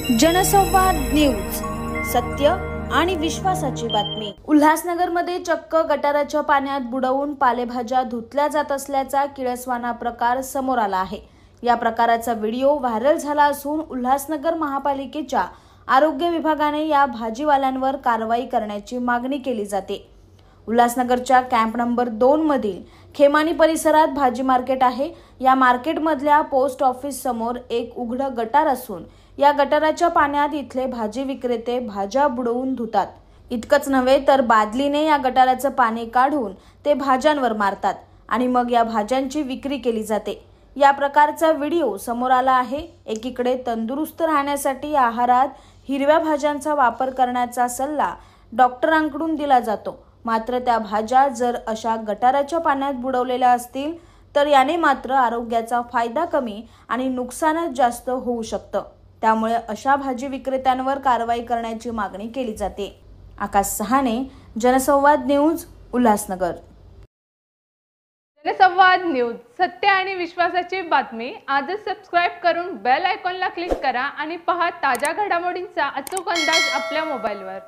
जनसंवाद न्यूज, सत्य आणि विश्वासाची बातमी। उल्हासनगरमध्ये चक्क गटाराच्या पाण्यात बुडवून पालेभाज्या धुतल्या जात असल्याचा किळसवाना प्रकार समोर आला आहे। या प्रकाराचा व्हिडिओ व्हायरल झाला असून उल्हासनगर महापालिकेच्या आरोग्य विभागाने या भाजीवाल्यांवर कारवाई करण्याची मागणी केली जाते। उल्हासनगरच्या कॅम्प नंबर 2 मधील खेमानी परिसरात भाजी मार्केट आहे। या मार्केटमधल्या पोस्ट ऑफिस समोर एक उघडं गटार असून या गटाराच्या पाण्यात इथले भाजी विक्रेते भाज्या बुडवून धुतात। इतकंच नव्हे तर बादलीने या गटाराचं पाणी काढून ते भाज्यांवर मारतात आणि मग या भाज्यांची विक्री केली जाते। या प्रकारचा व्हिडिओ समोर आला आहे। एकीकडे तंदुरुस्त राहण्यासाठी आहारात हिरव्या भाज्यांचा वापर करण्याचा सल्ला डॉक्टरांकडून दिला जातो, मात्र त्या भाज्या जर अशा गटाराच्या पाण्यात बुडवलेल्या असतील तर याने मात्र आरोग्याचा फायदा कमी आणि नुकसानच जास्त होऊ शकतं। त्यामुळे अशा भाजी विक्रेत्यांवर कारवाई करण्याची मागणी केली जाते। आकाश सहाने, जनसंवाद न्यूज, उल्हासनगर। जनसंवाद न्यूज, सत्य आणि विश्वासाची बातमी। आजच सबस्क्राइब करून बेल आयकॉनला क्लिक करा आणि पहा ताज्या घडामोडींचा अचूक अंदाज आपल्या मोबाईलवर।